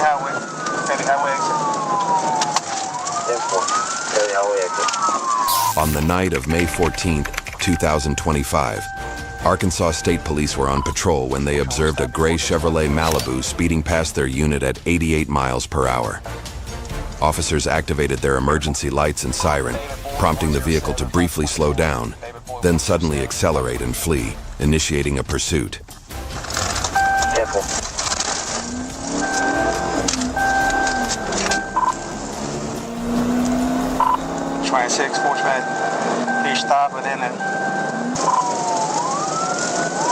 Highway. Kelly Highway exit. 10-4. Kelly Highway exit. On the night of May 14th, 2025, Arkansas State Police were on patrol when they observed a gray Chevrolet Malibu speeding past their unit at 88 miles per hour. Officers activated their emergency lights and siren, prompting the vehicle to briefly slow down, then suddenly accelerate and flee, initiating a pursuit. 26, fortunate. He stopped within it.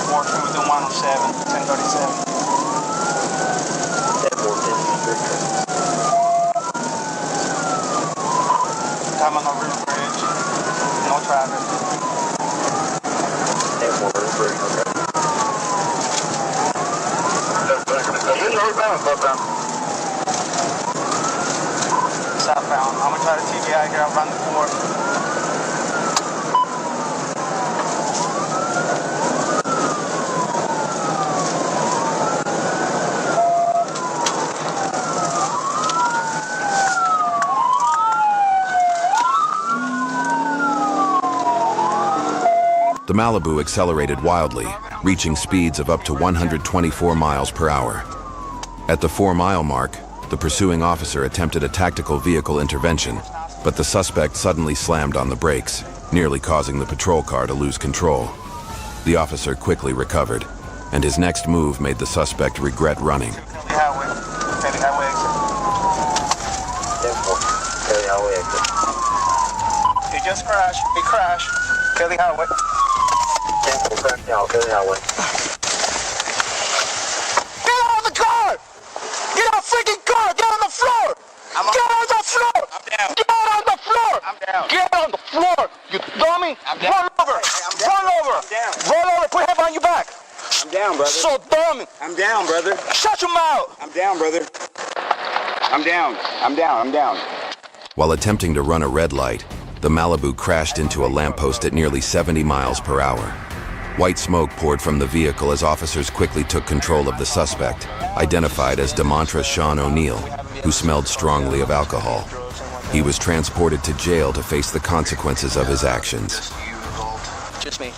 Fortunate within 107, 1037. Time on the River Bridge. No traffic. River Bridge, okay. Northbound. Southbound. I'm gonna try to TBI here. I'll run the 4. The Malibu accelerated wildly, reaching speeds of up to 124 miles per hour. At the 4-mile mark, the pursuing officer attempted a tactical vehicle intervention, but the suspect suddenly slammed on the brakes, nearly causing the patrol car to lose control. The officer quickly recovered, and his next move made the suspect regret running. Kelly Highway exit. 10-4. Kelly Highway exit. He just crashed. He crashed. Kelly Highway. 10-4, crash now, Kelly Highway. Get out of the car! Get out of the freaking car! Get on the floor! Get on the floor! I'm down. Get on the floor! I'm down. Get on the floor! You dummy! I'm down. Roll over! Hey, I'm down. Roll over! I'm down. Roll over! Put your head on your back! I'm down, brother. So dummy! I'm down, brother. Shut your mouth! I'm down, brother. I'm down. I'm down. I'm down. While attempting to run a red light, the Malibu crashed into a lamppost at nearly 70 miles per hour. White smoke poured from the vehicle as officers quickly took control of the suspect, identified as DeMontra Sean O'Neill, who smelled strongly of alcohol. He was transported to jail to face the consequences of his actions. Just me.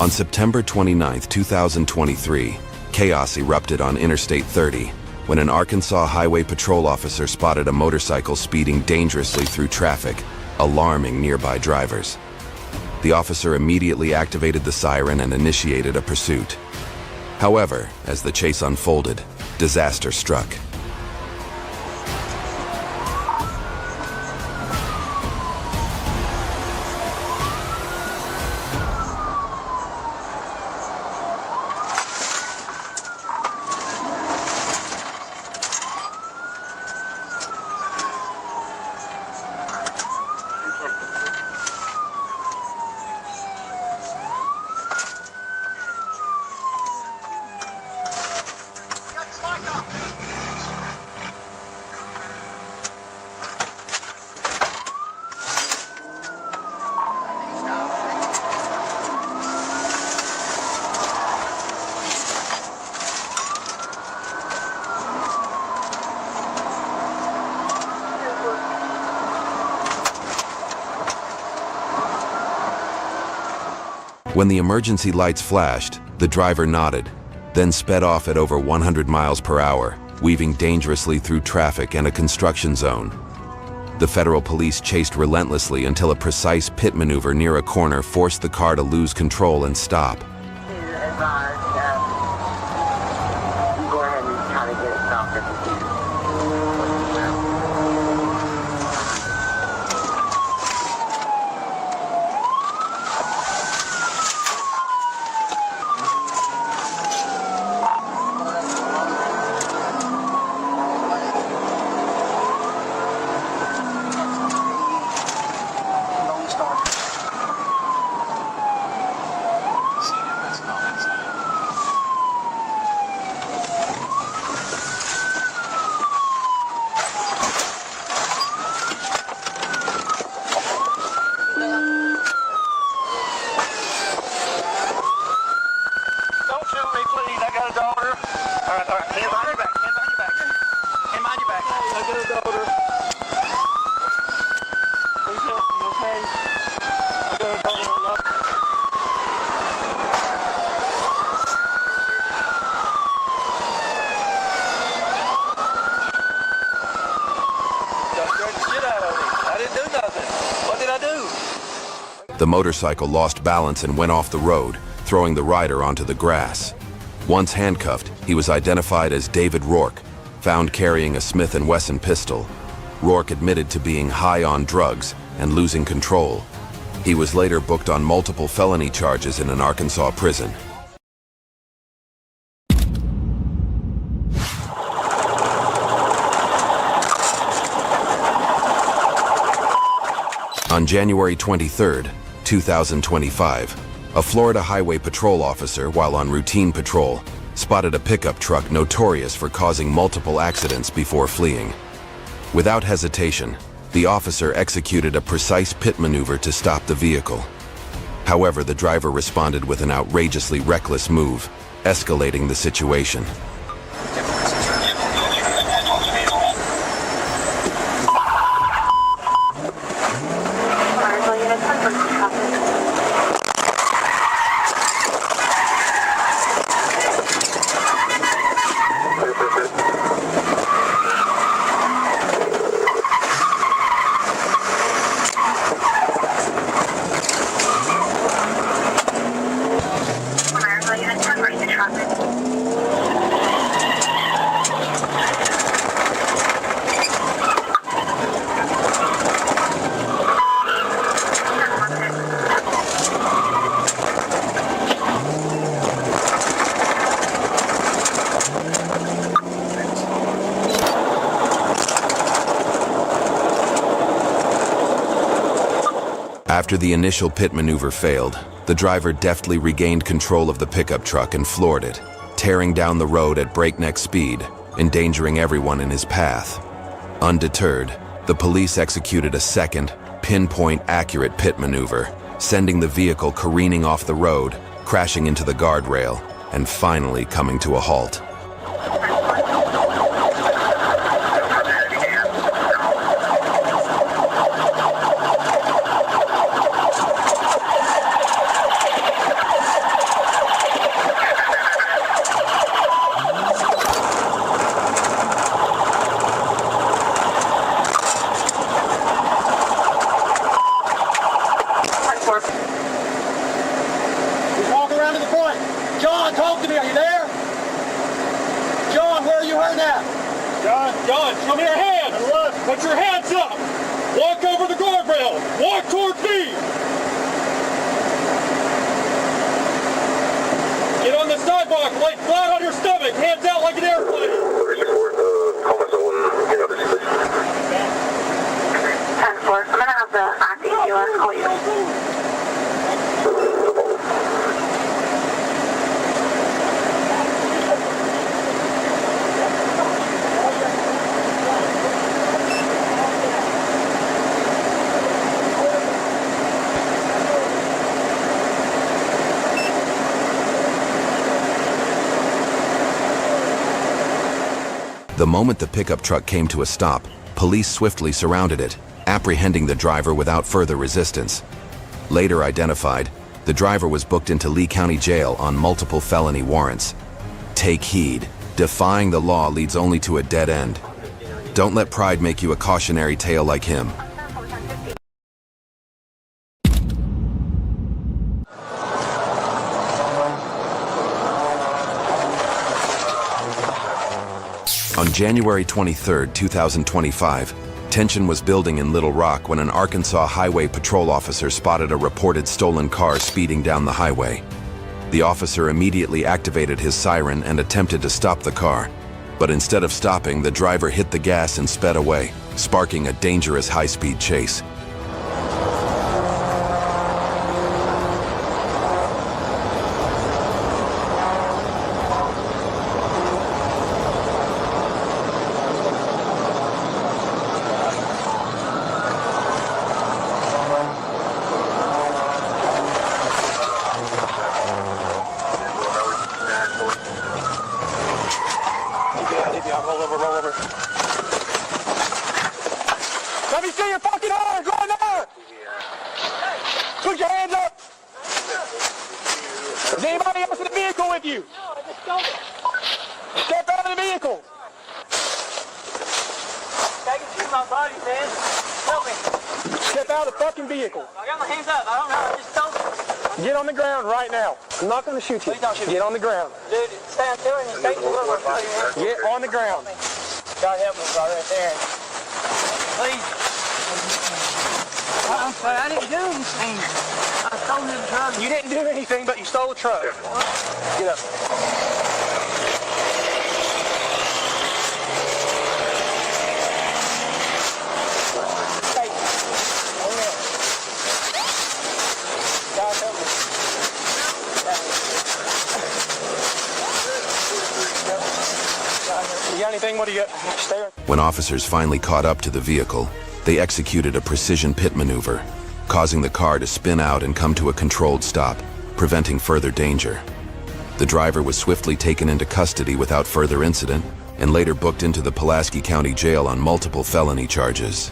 On September 29, 2023, chaos erupted on Interstate 30 when an Arkansas Highway Patrol officer spotted a motorcycle speeding dangerously through traffic, alarming nearby drivers. The officer immediately activated the siren and initiated a pursuit. However, as the chase unfolded, disaster struck. When the emergency lights flashed, the driver nodded, then sped off at over 100 miles per hour, weaving dangerously through traffic and a construction zone. The federal police chased relentlessly until a precise pit maneuver near a corner forced the car to lose control and stop. Go ahead and try to get it stopped if you can. Lone Star. The motorcycle lost balance and went off the road, throwing the rider onto the grass. Once handcuffed, he was identified as David Rourke, found carrying a Smith & Wesson pistol. Rourke admitted to being high on drugs and losing control. He was later booked on multiple felony charges in an Arkansas prison. On January 23, 2025, a Florida Highway Patrol officer, while on routine patrol, spotted a pickup truck notorious for causing multiple accidents before fleeing. Without hesitation, the officer executed a precise pit maneuver to stop the vehicle. However, the driver responded with an outrageously reckless move, escalating the situation. After the initial pit maneuver failed, the driver deftly regained control of the pickup truck and floored it, tearing down the road at breakneck speed, endangering everyone in his path. Undeterred, the police executed a second, pinpoint-accurate pit maneuver, sending the vehicle careening off the road, crashing into the guardrail, and finally coming to a halt. Walk around to the point. John, talk to me. Are you there? John, where are you hurt at? John, show me your hands. Put your hands up. Walk over the guardrail. Walk towards me. Get on the sidewalk, lay flat on your stomach, hands out like an airplane. 10-4, I'm gonna have the RCQS call you. The moment the pickup truck came to a stop, police swiftly surrounded it, apprehending the driver without further resistance. Later identified, the driver was booked into Lee County Jail on multiple felony warrants. Take heed. Defying the law leads only to a dead end. Don't let pride make you a cautionary tale like him. On January 23, 2025, tension was building in Little Rock when an Arkansas Highway Patrol officer spotted a reported stolen car speeding down the highway. The officer immediately activated his siren and attempted to stop the car. But instead of stopping, the driver hit the gas and sped away, sparking a dangerous high-speed chase. Roll over. Let me see your fucking arm. Go in there. Put your hands up. Is anybody else in the vehicle with you? No, I just don't. Step out of the vehicle. I can see my body, man. Help me. Step out of the fucking vehicle. I got my hands up. I don't know. I just told you. Get on the ground right now. I'm not going to shoot you. Please don't shoot me. Get on the ground. Dude, stand still and just take the little one. Get on the ground. God help me, right there. Please. I'm sorry. I didn't do anything. I stole his truck. You didn't do anything, but you stole a truck. Get up. You got anything? What do you got? Stay right. When officers finally caught up to the vehicle, they executed a precision pit maneuver, causing the car to spin out and come to a controlled stop, preventing further danger. The driver was swiftly taken into custody without further incident and later booked into the Pulaski County Jail on multiple felony charges.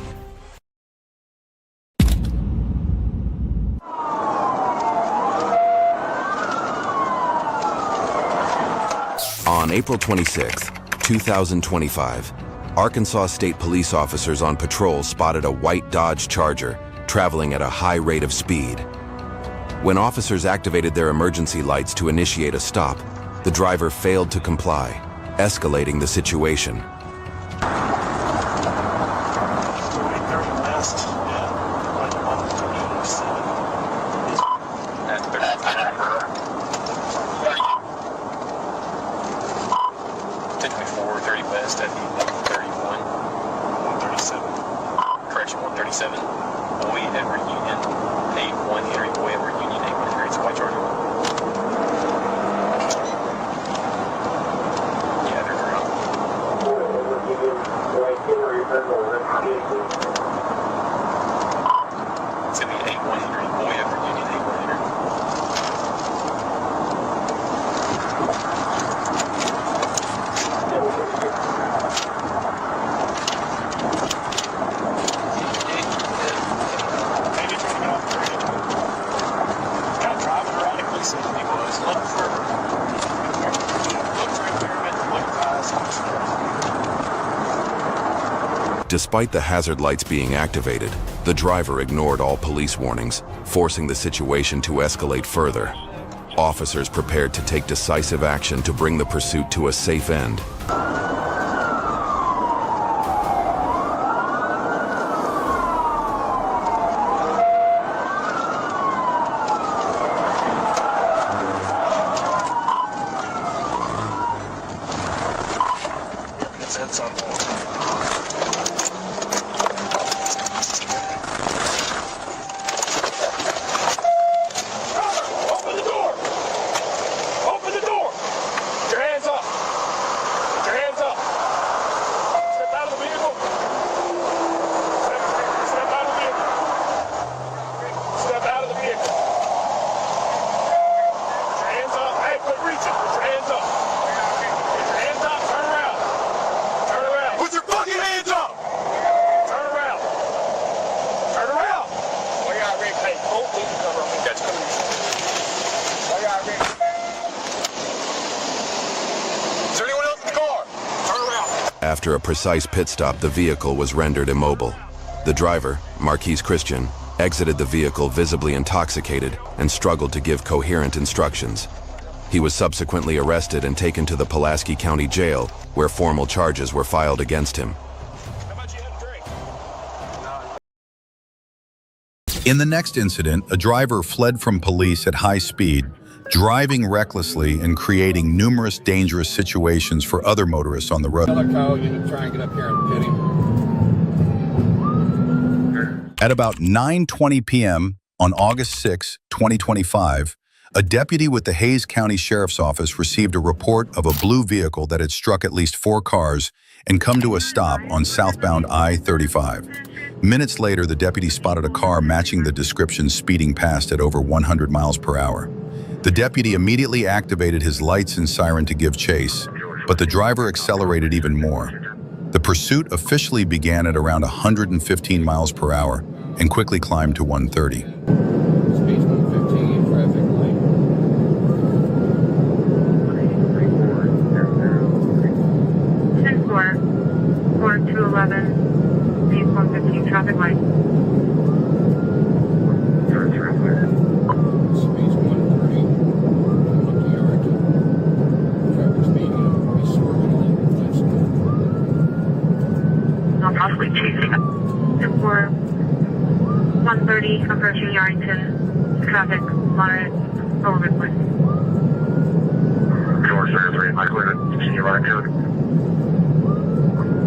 On April 26, 2025, Arkansas State Police officers on patrol spotted a white Dodge Charger traveling at a high rate of speed. When officers activated their emergency lights to initiate a stop, the driver failed to comply, escalating the situation. Despite the hazard lights being activated, the driver ignored all police warnings, forcing the situation to escalate further. Officers prepared to take decisive action to bring the pursuit to a safe end. After a precise pit stop, the vehicle was rendered immobile. The driver, Marquise Christian, exited the vehicle visibly intoxicated and struggled to give coherent instructions. He was subsequently arrested and taken to the Pulaski County Jail, where formal charges were filed against him. In the next incident, a driver fled from police at high speed, driving recklessly and creating numerous dangerous situations for other motorists on the road. At about 9:20 p.m. on August 6, 2025, a deputy with the Hays County Sheriff's Office received a report of a blue vehicle that had struck at least 4 cars and come to a stop on southbound I-35. Minutes later, the deputy spotted a car matching the description speeding past at over 100 miles per hour. The deputy immediately activated his lights and siren to give chase, but the driver accelerated even more. The pursuit officially began at around 115 miles per hour and quickly climbed to 130. Speed 115, traffic light. 10-4, 4211, speed 115, traffic light. possibly chasing. For 130 approaching Yarrington, traffic moderate, over wind. George 33, Mike, clear to continue right code.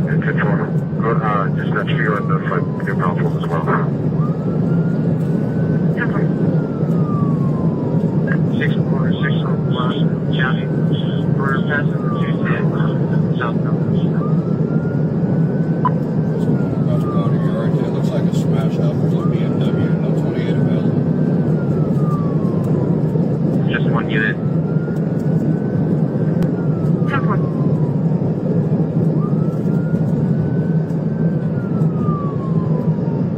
And 10-4. Dispatch to you and the flight new mountains as well. 10-4. 6-4, County, for passenger Tuesday, South Coast. About to go into yard. It looks like a smash up. There's a BMW, no 28 available. Just one unit. 10-4.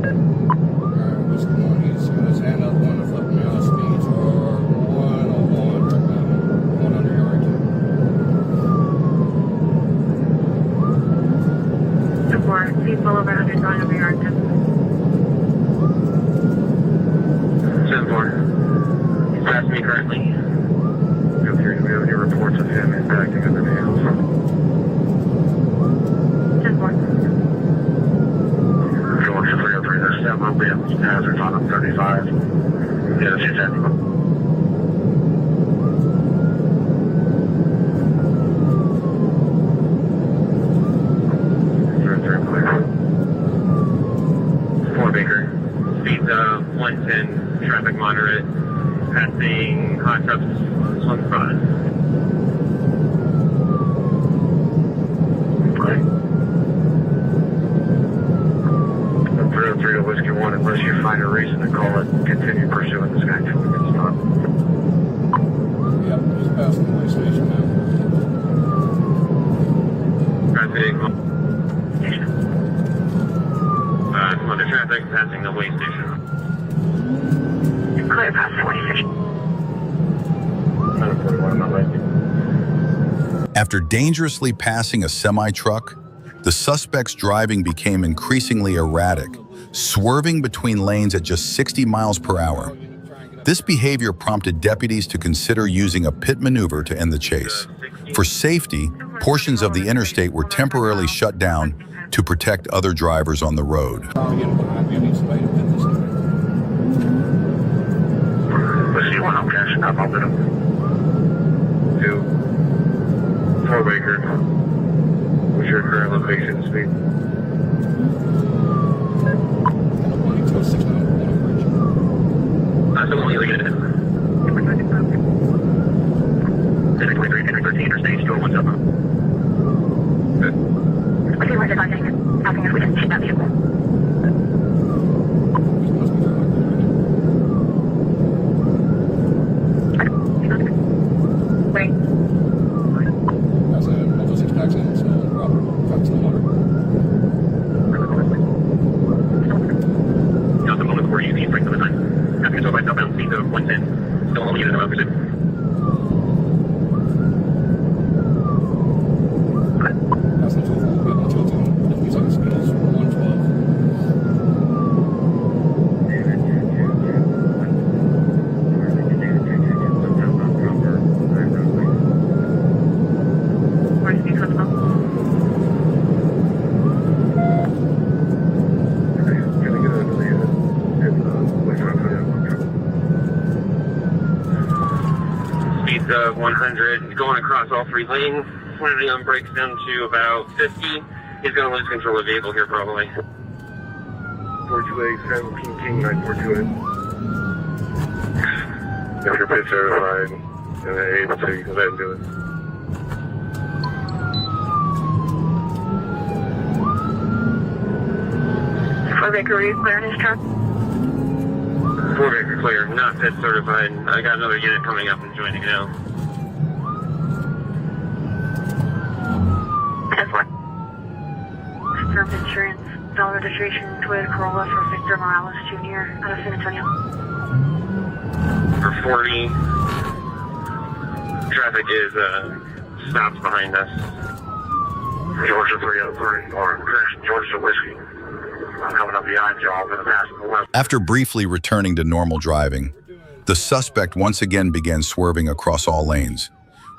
Alright, what's going on? He's got his hand up, one to flip me off. Speeds are 101 right now. One under yard. 10-4. Speed well over 100 going over Yarrington. 10-4. He's past me currently. Do we have any reports of him impacting other vehicles? 10-4. George 303, there's several vehicles hazards on 35. Yeah, she's at 4 Baker. Speeds 110, traffic moderate, passing hot trucks on the front. Okay. 303 to Whiskey 1, unless you find a reason to call it, continue pursuing this guy until we get stopped. Yep, he's passing the way station now. Traffic. Under traffic, passing the way station. Clear past the way station. 941, I'm not late. After dangerously passing a semi-truck, the suspect's driving became increasingly erratic, swerving between lanes at just 60 miles per hour. This behavior prompted deputies to consider using a pit maneuver to end the chase. For safety, portions of the interstate were temporarily shut down to protect other drivers on the road. Probably getting behind me. I need somebody to pit this guy. Let's see one, I'm cashing up, I'll bid him. 4 Baker. What's your current location speed? That's the only unit. 623, 13 interstate, 201 Good. Okay, we're advising, asking if we can shoot that vehicle. Wait. That's a Moto 6 packs in, so Robert, trucks in the motor. Not the moment where you need break for the time. After so by southbound speed of 110. Still only unit of pursuit. That's not too full. We have no tilt on. It looks like the speed is 112. Where's the vehicle? Speeds of 100, going across all 3 lanes. When it breaks down to about 50, he's going to lose control of the vehicle here probably. 428, 17 King, 9428. If you're pit certified and they're able to, you can let him do it. Four Baker, are you clearing his truck? 4 Baker clear, not pit certified. I got another unit coming up and joining now. 10-4. Confirmed insurance, dollar registration, Toyota Corolla for Victor Morales Jr. out of San Antonio. For 40, traffic is stopped behind us. Georgia 303, or Georgia Whiskey. I'm coming up behind y'all, going to pass the left. After briefly returning to normal driving, the suspect once again began swerving across all lanes.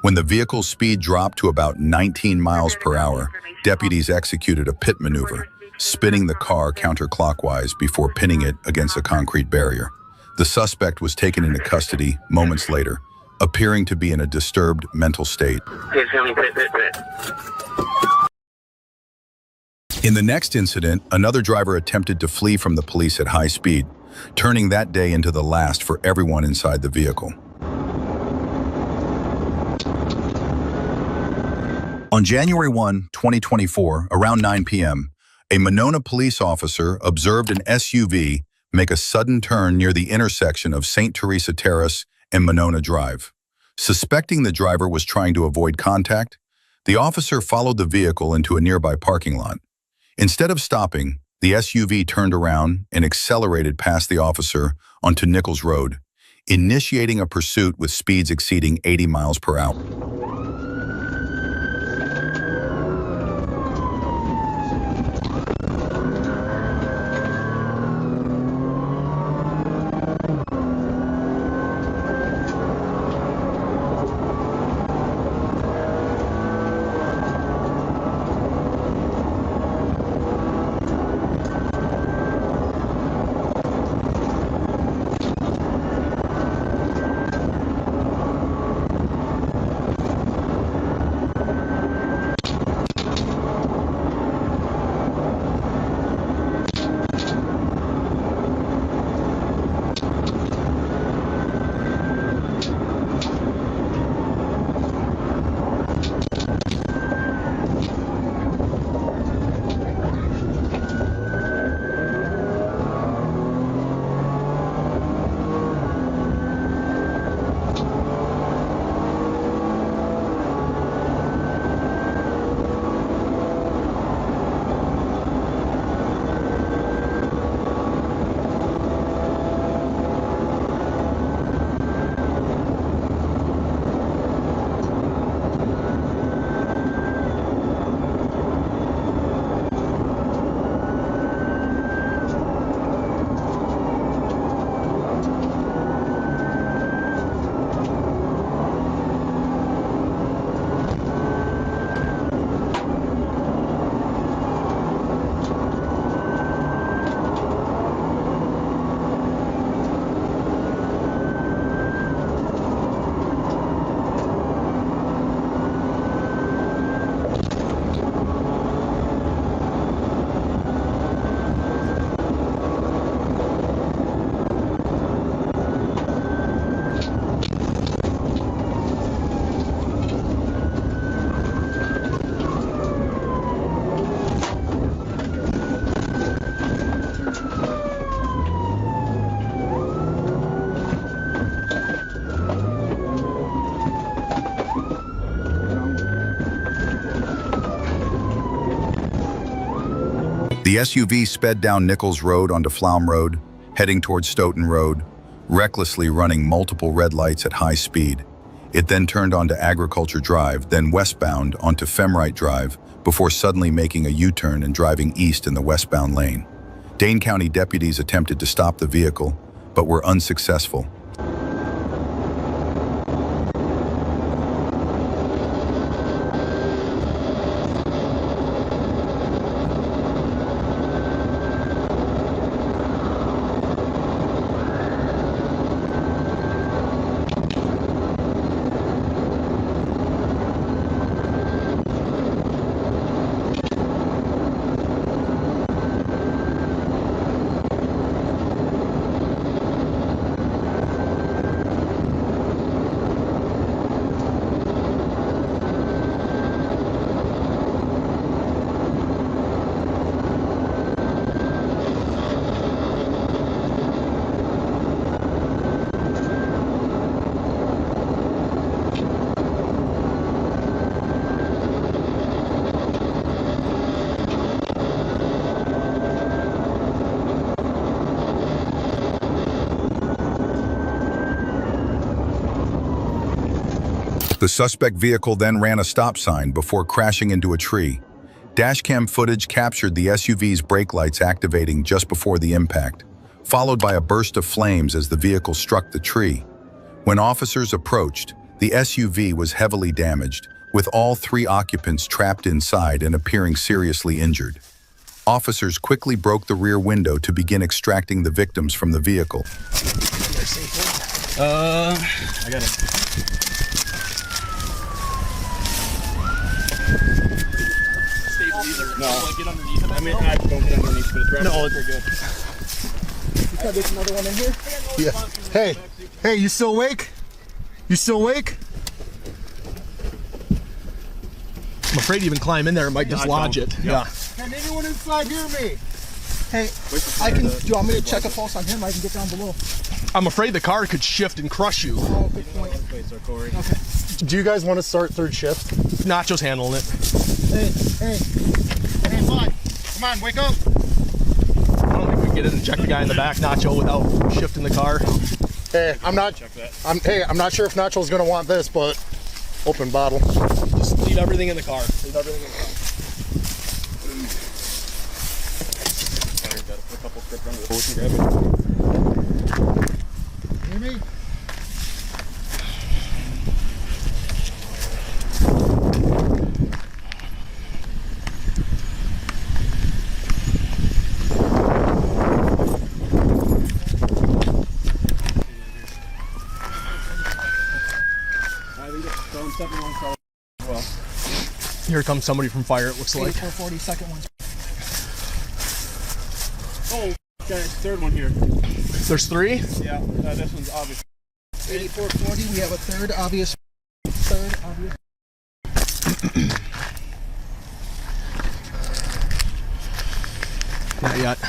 When the vehicle's speed dropped to about 19 miles per hour, deputies executed a pit maneuver. spinning the car counterclockwise before pinning it against a concrete barrier. The suspect was taken into custody moments later, appearing to be in a disturbed mental state. In the next incident, another driver attempted to flee from the police at high speed, turning that day into the last for everyone inside the vehicle. On January 1, 2024, around 9 p.m., a Monona police officer observed an SUV make a sudden turn near the intersection of St. Teresa Terrace and Monona Drive. Suspecting the driver was trying to avoid contact, the officer followed the vehicle into a nearby parking lot. Instead of stopping, the SUV turned around and accelerated past the officer onto Nichols Road, initiating a pursuit with speeds exceeding 80 miles per hour. The SUV sped down Nichols Road onto Flaum Road, heading towards Stoughton Road, recklessly running multiple red lights at high speed. It then turned onto Agriculture Drive, then westbound onto Femrite Drive, before suddenly making a U-turn and driving east in the westbound lane. Dane County deputies attempted to stop the vehicle, but were unsuccessful. The suspect vehicle then ran a stop sign before crashing into a tree. Dashcam footage captured the SUV's brake lights activating just before the impact, followed by a burst of flames as the vehicle struck the tree. When officers approached, the SUV was heavily damaged, with all 3 occupants trapped inside and appearing seriously injured. Officers quickly broke the rear window to begin extracting the victims from the vehicle. I got it. No. Get underneath it. I mean, I don't get underneath, but it's wrapped. No, it's good. There's another one in here. Yeah. Hey, you still awake? You still awake? I'm afraid to even climb in there. It might dislodge it. Yeah. Can anyone inside hear me? Hey, do you want me to check a pulse on him? I can get down below. I'm afraid the car could shift and crush you. Oh, good point. Okay. Do you guys want to start third shift? Nacho's handling it. Hey, bud. Come on, wake up. I don't think we can get in and check the guy in the back, Nacho, without shifting the car. Hey, I'm not sure if Nacho's gonna want this, but open bottle. Just leave everything in the car. Leave everything in the car. Hear me? Here comes somebody from fire, it looks like. 8440, second one. Oh, okay, third one here. There's three? Yeah, this one's obvious. 8440, we have a third obvious. Not yet.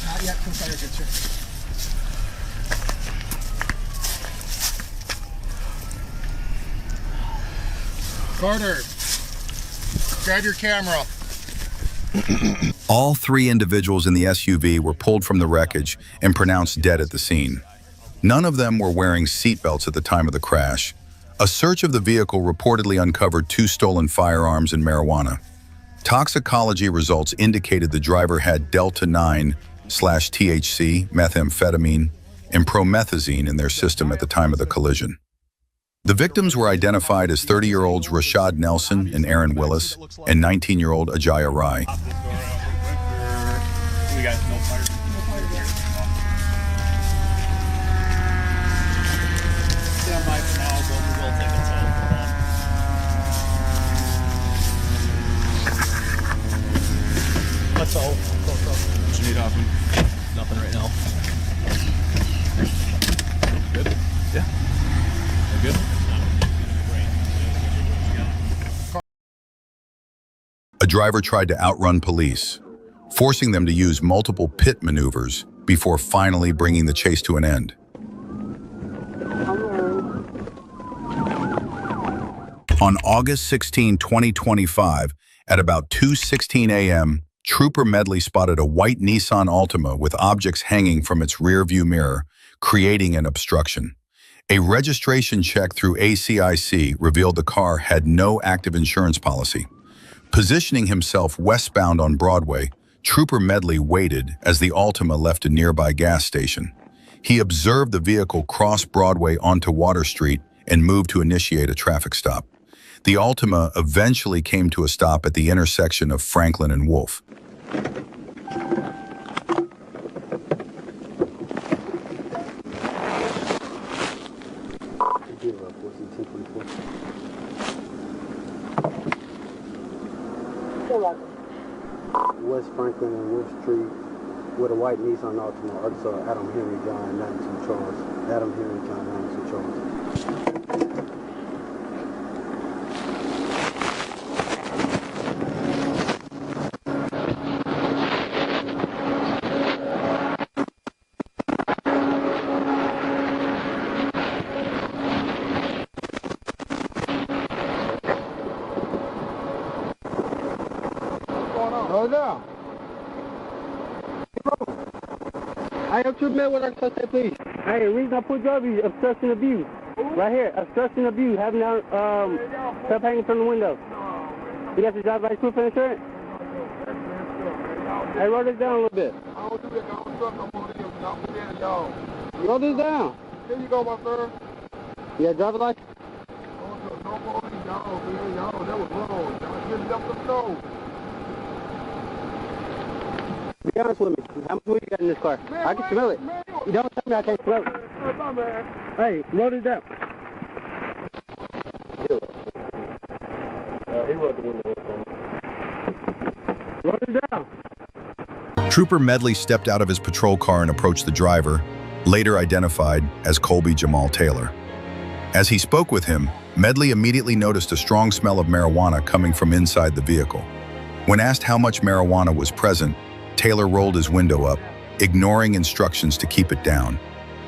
Not yet, from fire gets here. Carter, grab your camera. All three individuals in the SUV were pulled from the wreckage and pronounced dead at the scene. None of them were wearing seatbelts at the time of the crash. A search of the vehicle reportedly uncovered 2 stolen firearms and marijuana. Toxicology results indicated the driver had Delta-9/THC, methamphetamine, and promethazine in their system at the time of the collision. The victims were identified as 30-year-olds Rashad Nelson and Aaron Willis and 19-year-old Ajaya Rai. We got no fire. Stand by for now, but we will take it. That's all. What you need off him? Nothing right now. Good? Yeah. Good? A driver tried to outrun police, forcing them to use multiple pit maneuvers before finally bringing the chase to an end. On August 16, 2025, at about 2:16 a.m., Trooper Medley spotted a white Nissan Altima with objects hanging from its rear-view mirror, creating an obstruction. A registration check through ACIC revealed the car had no active insurance policy. Positioning himself westbound on Broadway, Trooper Medley waited as the Altima left a nearby gas station. He observed the vehicle cross Broadway onto Water Street and moved to initiate a traffic stop. The Altima eventually came to a stop at the intersection of Franklin and Wolf. West Franklin and Wolf Street with a white Nissan Altima, Arkansas, Adam Henry John, 92 Charles. Adam Henry John, 92 Charles. Hold on. I am to met with our suspect, please. Hey, the reason I put you up is obstruction of view. Right here, obstruction of view, having out stuff hanging from the window. You got your driver's license proof and insurance? Hey, roll this down a little bit. I don't do that. I don't truck no more than y'all. Roll this down. Here you go, my sir. You got a driver's license? No more than y'all, man. Y'all, that was wrong. Y'all just left the snow. Be honest with me. How much weed you got in this car? I can smell it. You don't tell me I can't smell it. Hey, load it down. He wrote the window. Load it down. Trooper Medley stepped out of his patrol car and approached the driver, later identified as Colby Jamal Taylor. As he spoke with him, Medley immediately noticed a strong smell of marijuana coming from inside the vehicle. When asked how much marijuana was present, Taylor rolled his window up, ignoring instructions to keep it down.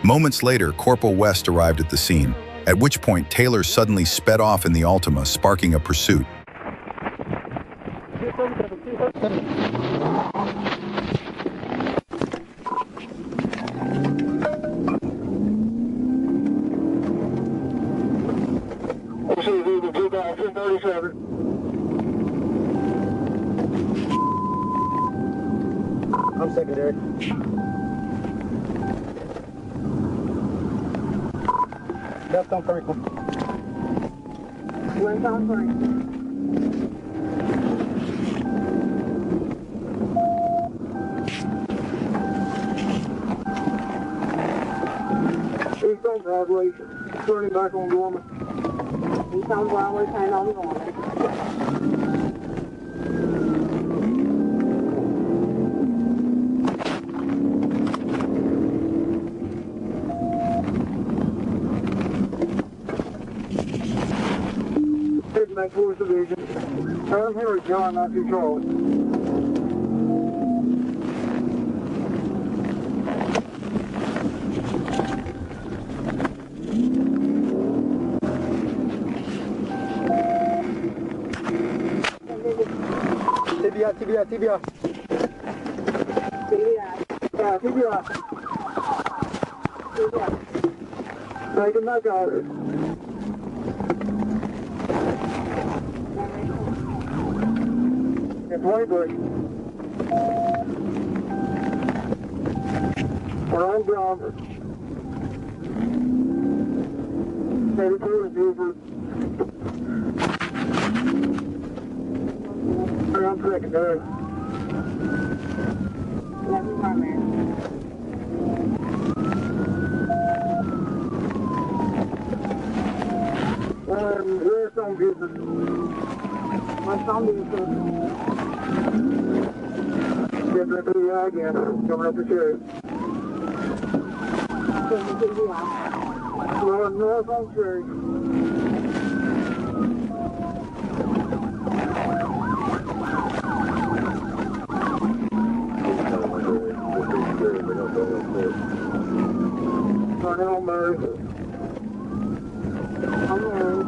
Moments later, Corporal West arrived at the scene, at which point Taylor suddenly sped off in the Altima, sparking a pursuit. I'm secondary. Dashcam 3. Dashcam 3. Eastbound driveway, turning back on Gorman. Eastbound driveway, turning on Gorman. Mac Force Division. I'm here with John, not too Charles. TBI. TBI. Take a knock out of it. It's Whitebush. We're on ground. 32 is Buford. Around secondary. 11 primary. Where's some business? What's on the Get that PI again. Coming up the sheriff. North on Cherry. Turning on Murray. I'm Mary.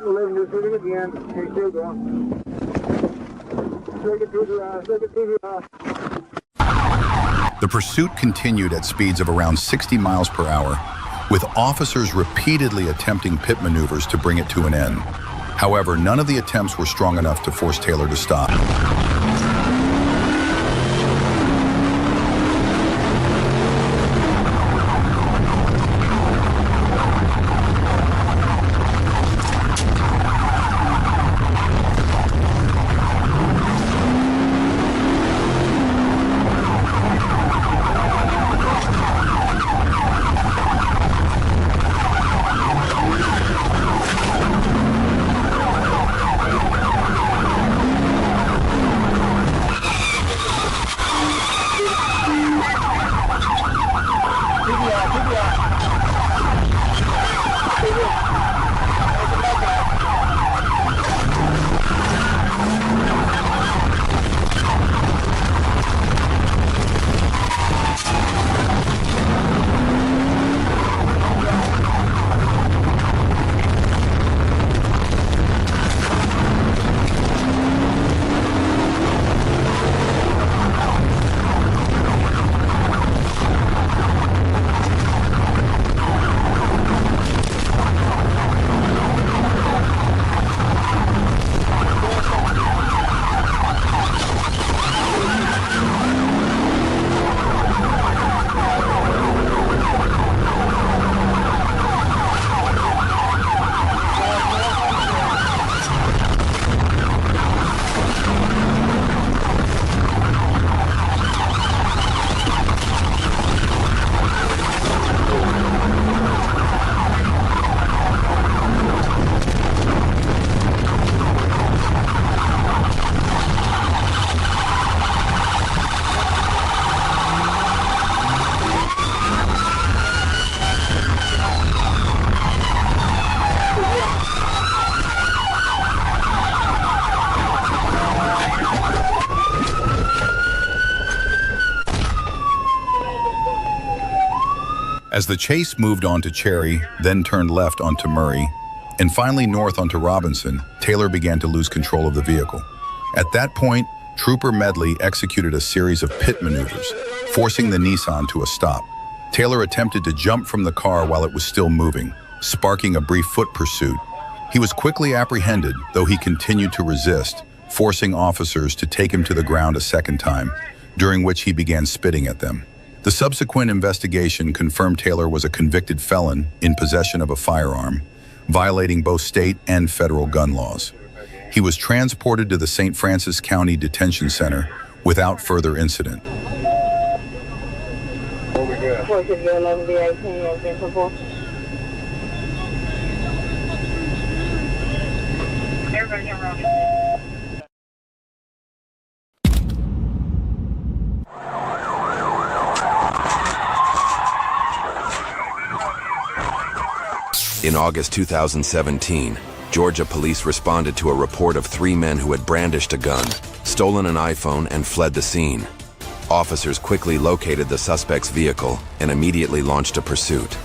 11 just hitting again. He's still going. Take it to the eye. Take it to the eye. The pursuit continued at speeds of around 60 miles per hour, with officers repeatedly attempting pit maneuvers to bring it to an end. However, none of the attempts were strong enough to force Taylor to stop. As the chase moved onto Cherry, then turned left onto Murray, and finally north onto Robinson, Taylor began to lose control of the vehicle. At that point, Trooper Medley executed a series of pit maneuvers, forcing the Nissan to a stop. Taylor attempted to jump from the car while it was still moving, sparking a brief foot pursuit. He was quickly apprehended, though he continued to resist, forcing officers to take him to the ground a second time, during which he began spitting at them. The subsequent investigation confirmed Taylor was a convicted felon in possession of a firearm, violating both state and federal gun laws. He was transported to the St. Francis County Detention Center without further incident. In August 2017, Georgia police responded to a report of 3 men who had brandished a gun, stolen an iPhone, and fled the scene. Officers quickly located the suspect's vehicle and immediately launched a pursuit.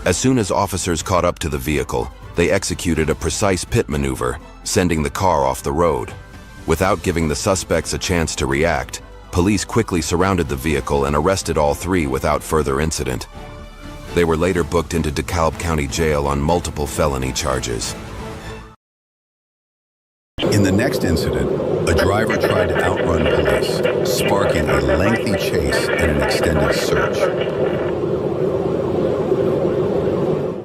As soon as officers caught up to the vehicle, they executed a precise pit maneuver, sending the car off the road. Without giving the suspects a chance to react, police quickly surrounded the vehicle and arrested all 3 without further incident. They were later booked into DeKalb County Jail on multiple felony charges. In the next incident, a driver tried to outrun police, sparking a lengthy chase and an extended search.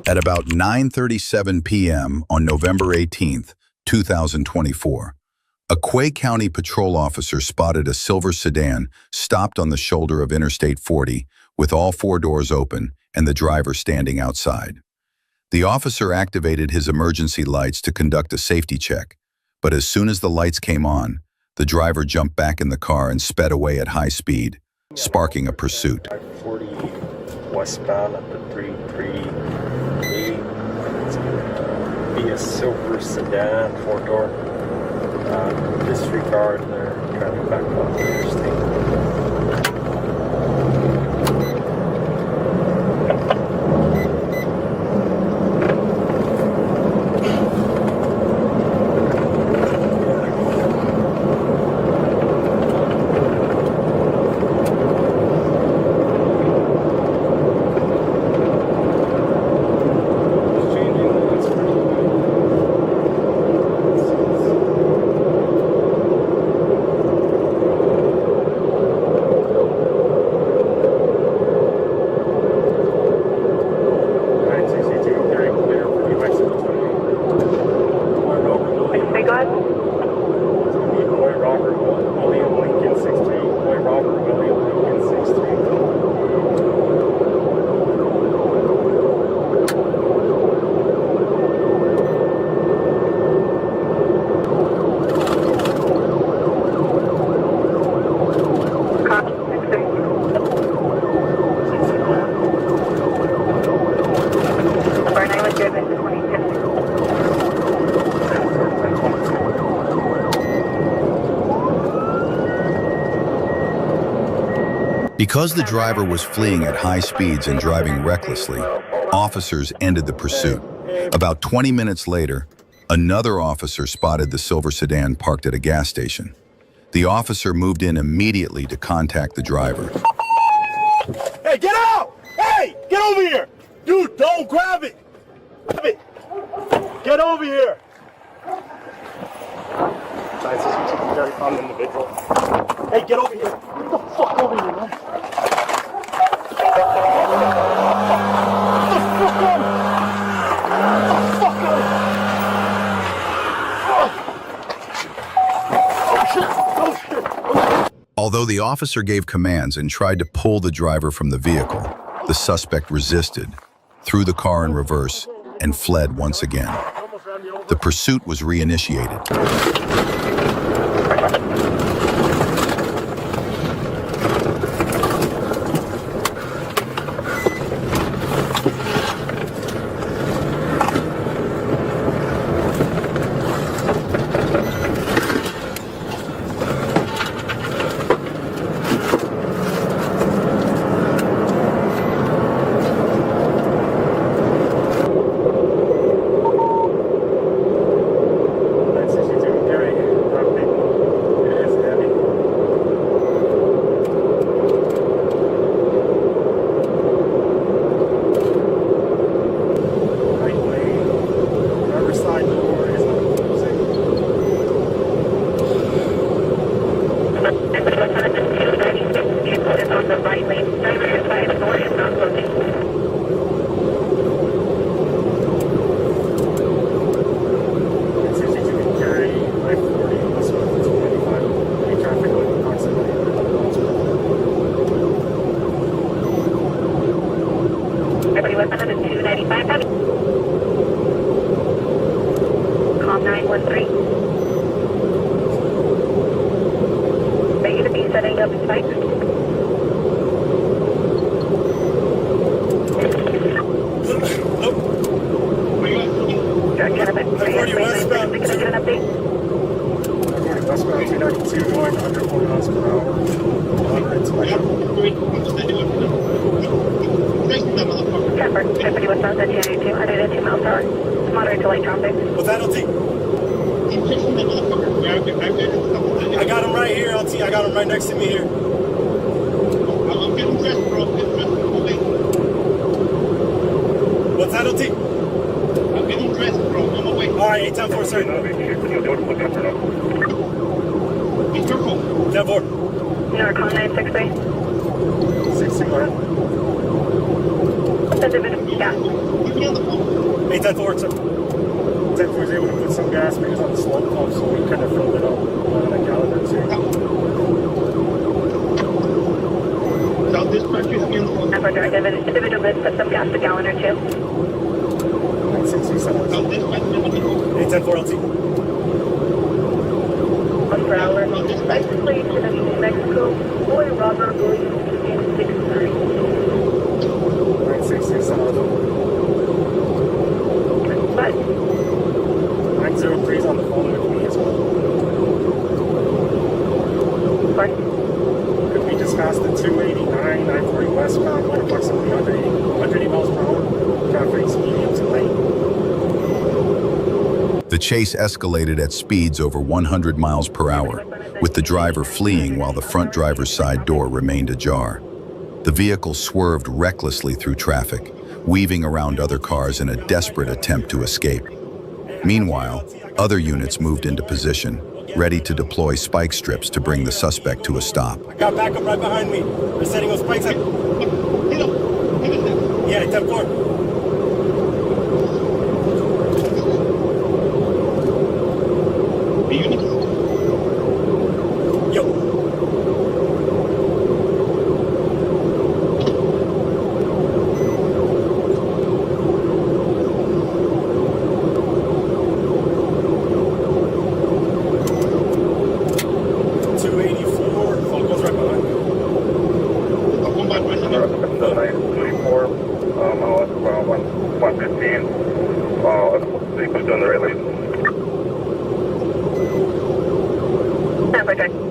At about 9:37 p.m. on November 18th, 2024, a Quay County patrol officer spotted a silver sedan stopped on the shoulder of Interstate 40 with all 4 doors open and the driver standing outside. The officer activated his emergency lights to conduct a safety check, but as soon as the lights came on, the driver jumped back in the car and sped away at high speed, sparking a pursuit. 40 westbound up to 338. It's gonna be a silver sedan, 4-door. Disregard their driving back on the interstate. Because the driver was fleeing at high speeds and driving recklessly, officers ended the pursuit. About 20 minutes later, another officer spotted the silver sedan parked at a gas station. The officer moved in immediately to contact the driver. Hey, get out! Hey, get over here! Dude, don't grab it! Grab it! Get over here! Individual. Hey, get over here. Get the fuck over here, man. Although the officer gave commands and tried to pull the driver from the vehicle, the suspect resisted, threw the car in reverse, and fled once again. The pursuit was reinitiated. Call 913. Are you to be setting up spikes? Westbound 292 going 140 miles per hour. Deputy westbound 292, 102 miles per hour. Moderate to light traffic. What's that, LT? I got him right here, LT. I got him right next to me here. I'm getting dressed, bro. What's that, LT? I'm getting dressed, bro. I'm away. All right, 810-4, sir. Be careful. 10-4. Newer call 963. 6-2, Yeah. 810-4, sir. 10-4 is able to put some gas because on the slope pump, so we kind of filled it up on a gallon or two. South Dispatch is again. Individual bid, put some gas a gallon or two. 810-4 LT. 1 per hour. License plate to the New Mexico. Boy Robert Williams in 63. 963 But 903 is on the phone with me as well. Sorry? Could we just pass the 289, 940 westbound, going approximately 180 miles per hour? Traffic's medium to late. The chase escalated at speeds over 100 miles per hour, with the driver fleeing while the front driver's side door remained ajar. The vehicle swerved recklessly through traffic, weaving around other cars in a desperate attempt to escape. Meanwhile, other units moved into position, ready to deploy spike strips to bring the suspect to a stop. I got backup right behind me. They're setting those spikes up. Yeah, 10-4. Yo.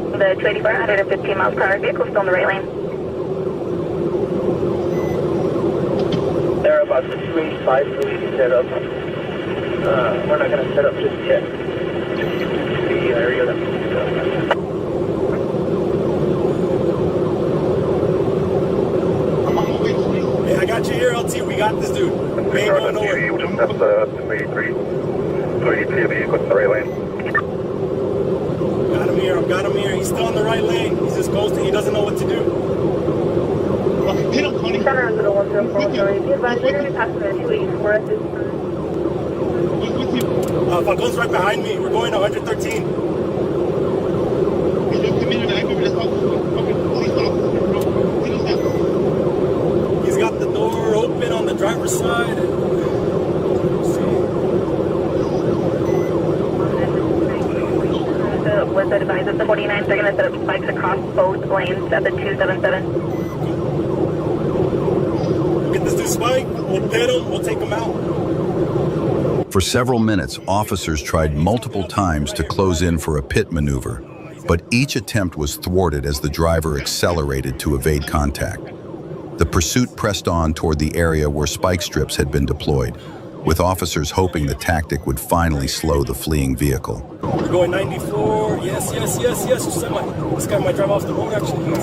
The 284, 115 miles per hour vehicle still in the right lane. They're about the 285 so we can set up. We're not going to set up just yet. The area that we Hey, I got you here, LT. We got this dude. We ain't going nowhere. That's 283. 283 vehicle in the right lane. Got him here. here. I've got him here. He's still on the right lane. He's just ghosting. He doesn't know what to do. Hit him, Connie. Center is the 104, sorry. Be advised, we're going to be passing at 284 at this time. Falcon's right behind me. We're going to 113. He just committed an aggravated assault. Okay, police officer, bro. Hit us down. He's got the door open on the driver's side. Was advised that the 49s are going to set up spikes across both lanes at the 277. Get this dude Spike. We'll pit him. We'll take him out. For several minutes, officers tried multiple times to close in for a pit maneuver, but each attempt was thwarted as the driver accelerated to evade contact. The pursuit pressed on toward the area where spike strips had been deployed, with officers hoping the tactic would finally slow the fleeing vehicle. We're going 94. Yes. This guy might drive off the road, actually.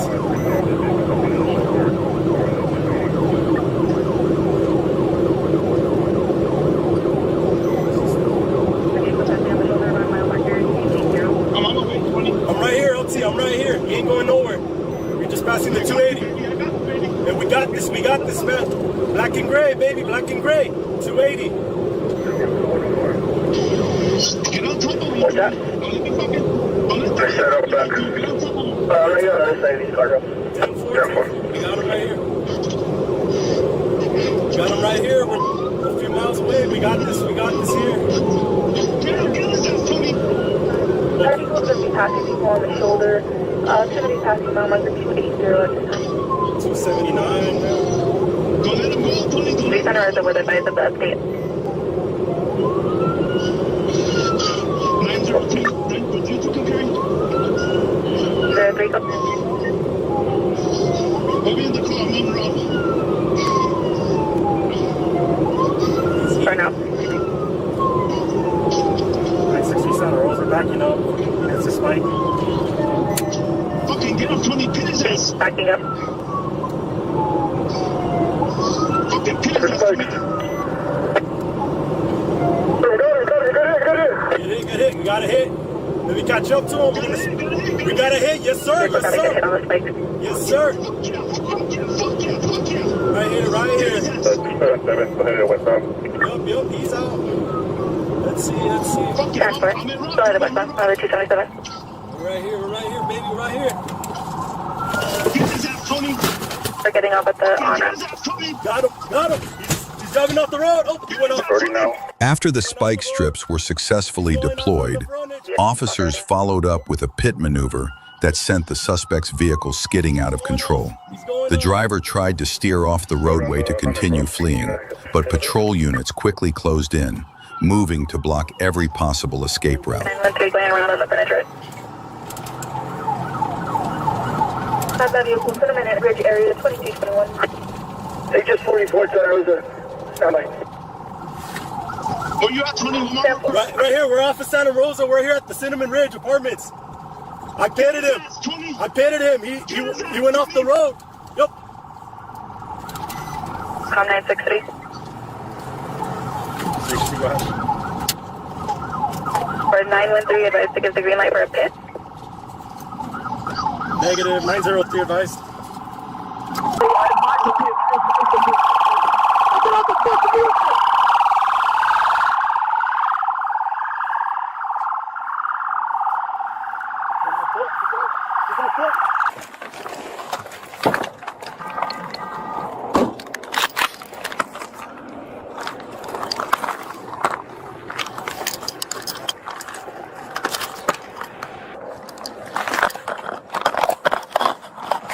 I'm right here, LT. I'm right here. He ain't going nowhere. We're just passing the 280. And we got this, man. Black and gray, baby. Black and gray. 280. Get on top of me. What's that? Don't let me fucking. I set up back. Get on top of me. Right here on the other side of these cargo. 10-4. We got him right here. We're a few miles away. We got this here. Get us down, Tony. 30 will be passing people on the shoulder. 70 passing mile marker 280 at this time. 279. Don't let him go, Tony. Don't let him Center is the weather advised of the update. 903. 903 to carry. 03 go. We'll be in the car. I'm on the road. For now. 960 Center Rolls are backing up. It's a spike. Fucking get up, Tony. Pin his ass. Backing up. Fucking pin his ass. Good hit. We got a hit. Let me catch up to him. We got a hit. Yes, sir. Hit on the spike. Yes, sir. Right here. Yup. He's out. Let's see. Transport. Sorry, the westbound. 277. We're right here, baby. We're right here. Get his ass, Tony. We're getting off at the on-ramp. Got him. He's driving off the road. Oh, he went off. After the spike strips were successfully deployed, officers followed up with a pit maneuver that sent the suspect's vehicle skidding out of control. The driver tried to steer off the roadway to continue fleeing, but patrol units quickly closed in, moving to block every possible escape route. 913 going around on the penetrate. Have that vehicle cinnamon at Ridge area 2221. Take just 44 Santa Rosa. Stand by. Oh, you at 21? Right here. We're off of Santa Rosa. We're here at the Cinnamon Ridge Apartments. I pitted him. He went off the road. Yup. Com 963. 60, go ahead. For 913, advised to give the green light for a pit. Negative. 903 advised.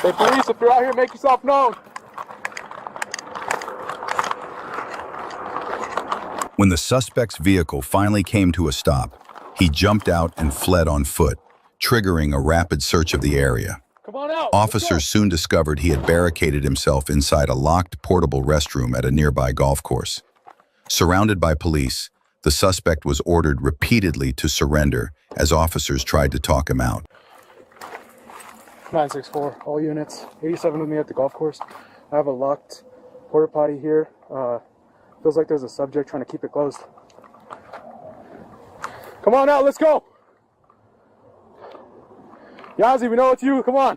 Hey, police, if you're out here, make yourself known. When the suspect's vehicle finally came to a stop, he jumped out and fled on foot, triggering a rapid search of the area. Come on out. Officers soon discovered he had barricaded himself inside a locked portable restroom at a nearby golf course. Surrounded by police, the suspect was ordered repeatedly to surrender as officers tried to talk him out. 964, all units. 87 with me at the golf course. I have a locked porta potty here. Feels like there's a subject trying to keep it closed. Come on out, let's go! Yazzie, we know it's you. Come on.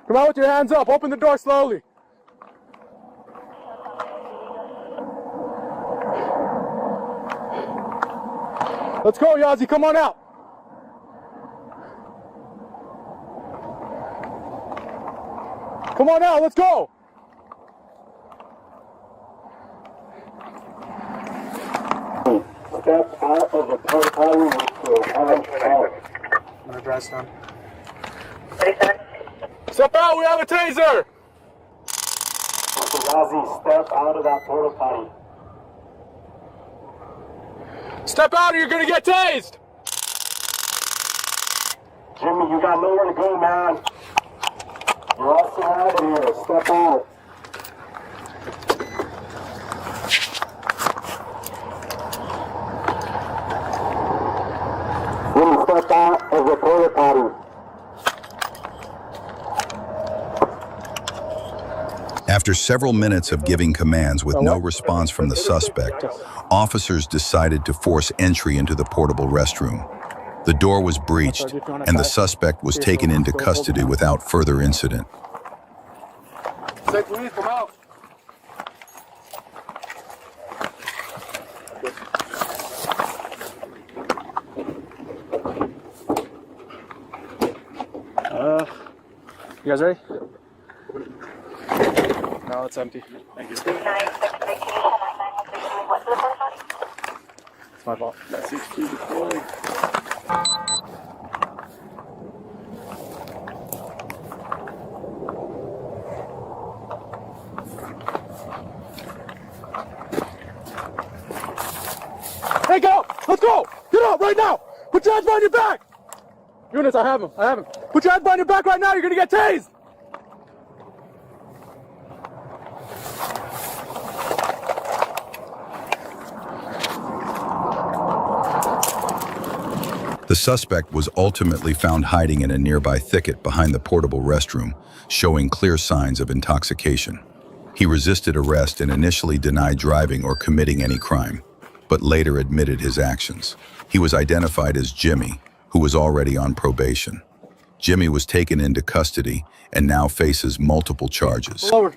Come out with your hands up. Open the door slowly. Let's go, Yazzie. Come on out. Come on out. Let's go. Step out of the porta potty with your hands off. I'm gonna drive down. 37. Step out. We have a taser. Yazzie, step out of that porta potty. Step out or you're gonna get tased. Jimmy, you got nowhere to go, man. You're all surrounded here. Step out. Jimmy, step out of the porta potty. After several minutes of giving commands with no response from the suspect, officers decided to force entry into the portable restroom. The door was breached, and the suspect was taken into custody without further incident. Say, please, come out. You guys ready? No, it's empty. Thank you. It's my fault. That's 16 deployed. Hey, get up! Let's go! Get up right now! Put your hands behind your back! Eunice, I have him. I have him. Put your hands behind your back right now. You're gonna get tased! The suspect was ultimately found hiding in a nearby thicket behind the portable restroom, showing clear signs of intoxication. He resisted arrest and initially denied driving or committing any crime, but later admitted his actions. He was identified as Jimmy, who was already on probation. Jimmy was taken into custody and now faces multiple charges. Forward.